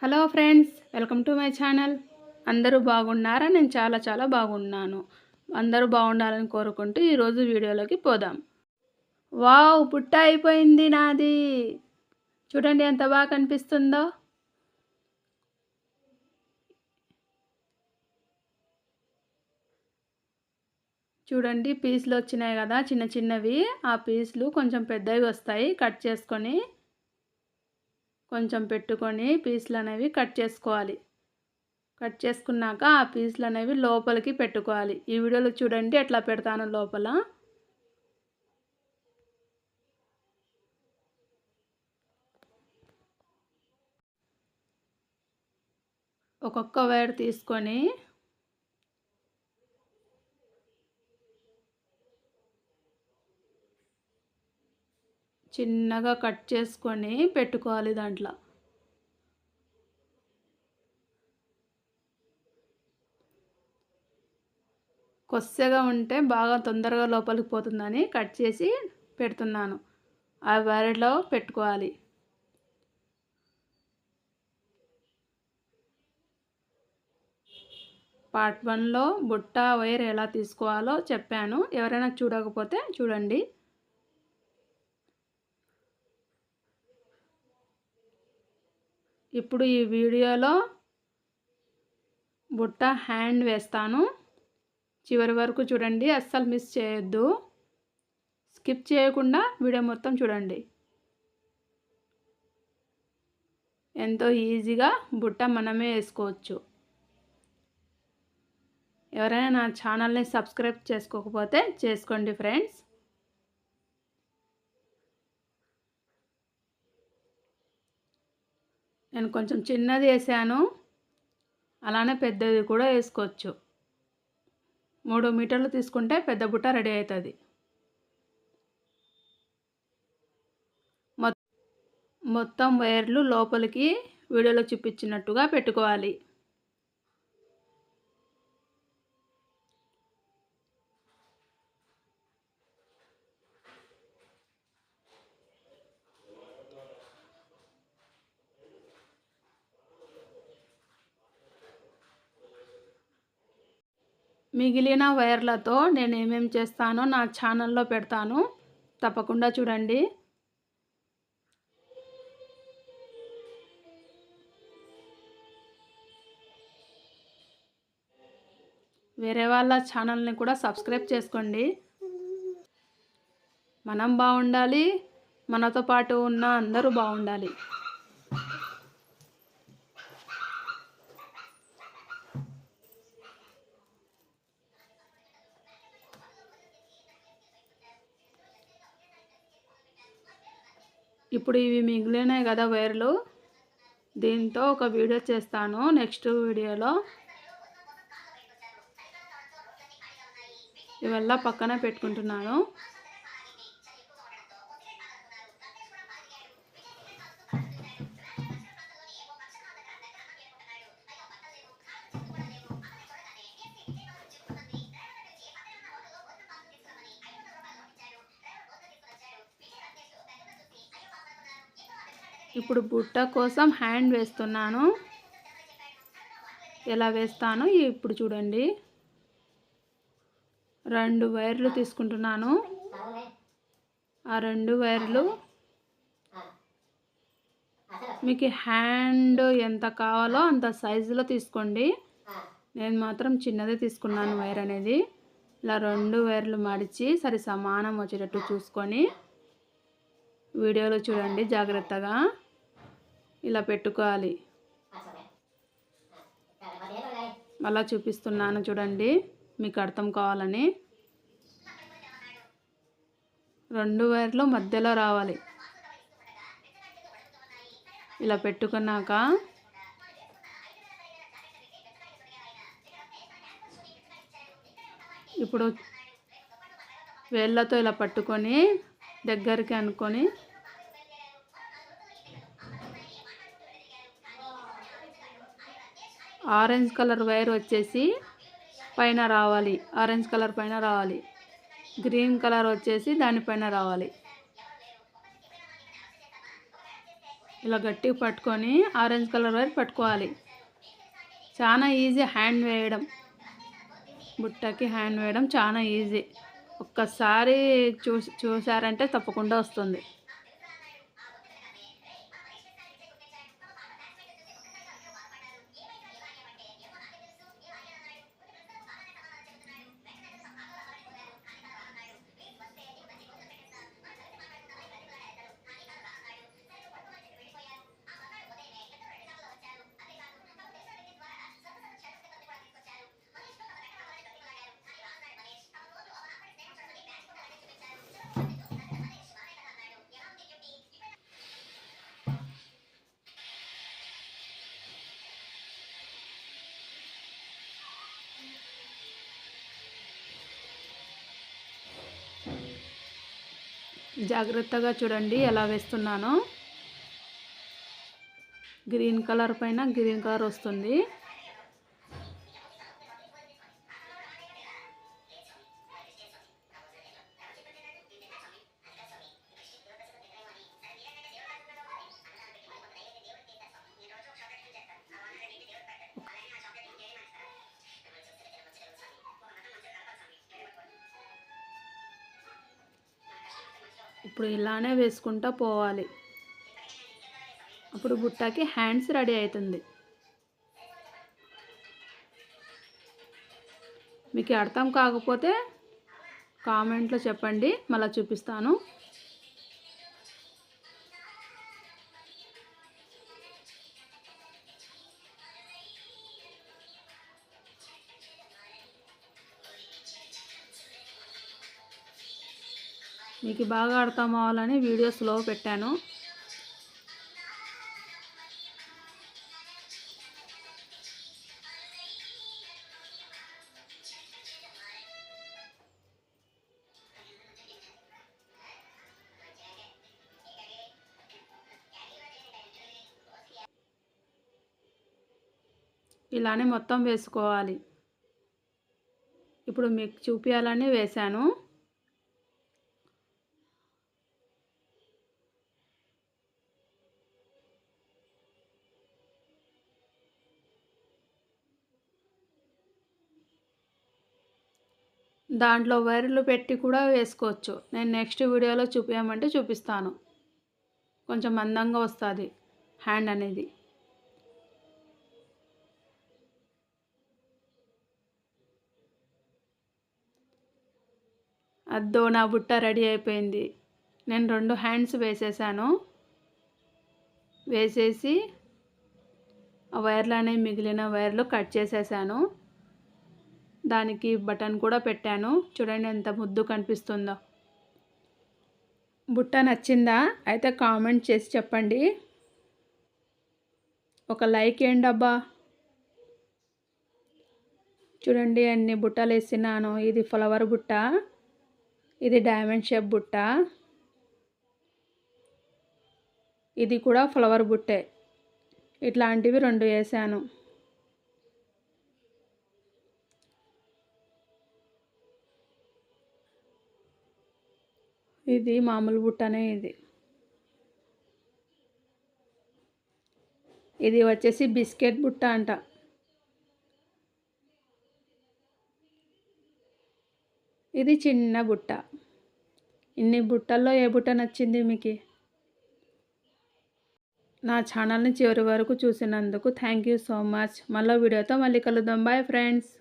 Hello friends, welcome to my channel. అందరూ బాగున్నారా? నేను చాలా బాగున్నాను. అందరూ బాగుండాలని కోరుకుంటూ ఈరోజు వీడియోలోకి పోదాం. వావ్, పుట్ట అయిపోయింది నాది. చూడండి ఎంత బాగా కనిపిస్తుందో. చూడండి పీసులు వచ్చినాయి కదా, చిన్న చిన్నవి. ఆ పీసులు కొంచెం పెద్దవి వస్తాయి. కట్ చేసుకొని కొంచెం పెట్టుకొని పీసులు అనేవి కట్ చేసుకోవాలి. కట్ చేసుకున్నాక ఆ పీసులు అనేవి లోపలికి పెట్టుకోవాలి. ఈ వీడియోలో చూడండి ఎట్లా పెడతాను లోపల. ఒక్కొక్క వైర్ తీసుకొని చిన్నగా కట్ చేసుకొని పెట్టుకోవాలి. దాంట్లో కొద్దిగా ఉంటే బాగా తొందరగా లోపలికి పోతుందని కట్ చేసి పెడుతున్నాను. ఆ వైర్లో పెట్టుకోవాలి. పార్ట్ 1లో బుట్ట వైర్ ఎలా తీసుకోవాలో చెప్పాను. ఎవరైనా చూడకపోతే చూడండి. ఇప్పుడు ఈ వీడియోలో బుట్ట హ్యాండ్ వేస్తాను. చివరి వరకు చూడండి, అస్సలు మిస్ చేయొద్దు. స్కిప్ చేయకుండా వీడియో మొత్తం చూడండి. ఎంతో ఈజీగా బుట్ట మనమే వేసుకోవచ్చు. ఎవరైనా నా ఛానల్ని సబ్స్క్రైబ్ చేసుకోకపోతే చేసుకోండి ఫ్రెండ్స్. నేను కొంచెం చిన్నది వేసాను, అలానే పెద్దది కూడా వేసుకోవచ్చు. 3 మీటర్లు తీసుకుంటే పెద్ద బుట్ట రెడీ అవుతుంది. మొత్తం వైర్లు లోపలికి వీడియోలో చూపించినట్టుగా పెట్టుకోవాలి. మిగిలిన వైర్లతో నేను ఏమేమి చేస్తానో నా ఛానల్లో పెడతాను, తప్పకుండా చూడండి. వేరే వాళ్ళ ఛానల్ని కూడా సబ్స్క్రైబ్ చేసుకోండి. మనం బాగుండాలి, మనతో పాటు ఉన్న అందరూ బాగుండాలి. ఇప్పుడు ఇవి మిగిలినాయి కదా వైర్లు, దీంతో ఒక వీడియో చేస్తాను నెక్స్ట్ వీడియోలో. ఇవల్ల పక్కన పెట్టుకుంటున్నాను. ఇప్పుడు బుట్ట కోసం హ్యాండ్ వేస్తున్నాను. ఎలా వేస్తానో ఇప్పుడు చూడండి. 2 వైర్లు తీసుకుంటున్నాను. ఆ 2 వైర్లు మీకు హ్యాండ్ ఎంత కావాలో అంత సైజులో తీసుకోండి. నేను మాత్రం చిన్నదే తీసుకున్నాను వైర్ అనేది. ఇలా 2 వైర్లు మడిచి సరి సమానం వచ్చేటట్టు చూసుకొని వీడియోలో చూడండి జాగ్రత్తగా. ఇలా పెట్టుకోవాలి. మళ్ళీ చూపిస్తున్నాను చూడండి, మీకు అర్థం కావాలని. 2 వైర్లు మధ్యలో రావాలి. ఇలా పెట్టుకున్నాక ఇప్పుడు వేళ్ళతో ఇలా పట్టుకొని దగ్గరికి అనుకొని ఆరెంజ్ కలర్ వైర్ వచ్చేసి పైన రావాలి. ఆరెంజ్ కలర్ పైన రావాలి. గ్రీన్ కలర్ వచ్చేసి దానిపైన రావాలి. ఇలా గట్టిగా పట్టుకొని ఆరెంజ్ కలర్ వరకు పట్టుకోవాలి. చాలా ఈజీ హ్యాండ్ వేయడం, బుట్టకి హ్యాండ్ వేయడం చాలా ఈజీ. ఒక్కసారి చూసారంటే తప్పకుండా వస్తుంది. జాగ్రత్తగా చూడండి ఎలా వేస్తున్నానో. గ్రీన్ కలర్ పైన గ్రీన్ కలర్ వస్తుంది. ఇప్పుడు ఇలానే వేసుకుంటూ పోవాలి. అప్పుడు బుట్టకి హ్యాండ్స్ రెడీ అవుతుంది. మీకు అర్థం కాకపోతే కామెంట్లో చెప్పండి, మళ్ళీ చూపిస్తాను. మీకు బాగా అర్థం అవ్వాలని వీడియో స్లో పెట్టాను. ఇలానే మొత్తం వేసుకోవాలి. ఇప్పుడు మీకు చూపించాలని వేశాను. దాంట్లో వైర్లు పెట్టి కూడా వేసుకోవచ్చు. నేను నెక్స్ట్ వీడియోలో చూపించమంటే చూపిస్తాను. కొంచెం మందంగా వస్తుంది హ్యాండ్ అనేది. అద్దో నా బుట్ట రెడీ అయిపోయింది. నేను 2 హ్యాండ్స్ వేసేసాను. వేసేసి ఆ వైర్లు అనేవి మిగిలిన వైర్లు కట్ చేసేసాను. దానికి బటన్ కూడా పెట్టాను. చూడండి ఎంత ముద్దు కనిపిస్తుందో. బుట్ట నచ్చిందా? అయితే కామెంట్ చేసి చెప్పండి. ఒక లైక్ ఏంటి అబ్బా. చూడండి అన్ని బుట్టలు వేసినాను. ఇది ఫ్లవర్ బుట్ట, ఇది డైమండ్ షేప్ బుట్ట, ఇది కూడా ఫ్లవర్ బుట్టే. ఇట్లాంటివి 2 వేసాను. ఇది మామూలు బుట్టనే. ఇది వచ్చేసి బిస్కెట్ బుట్ట అంట. ఇది చిన్న బుట్ట. ఇన్ని బుట్టల్లో ఏ బుట్ట నచ్చింది మీకు? నా ఛానల్ని చివరి వరకు చూసినందుకు థ్యాంక్ యూ సో మచ్. మళ్ళీ వీడియోతో మళ్ళీ కలుద్దాం. Bye friends.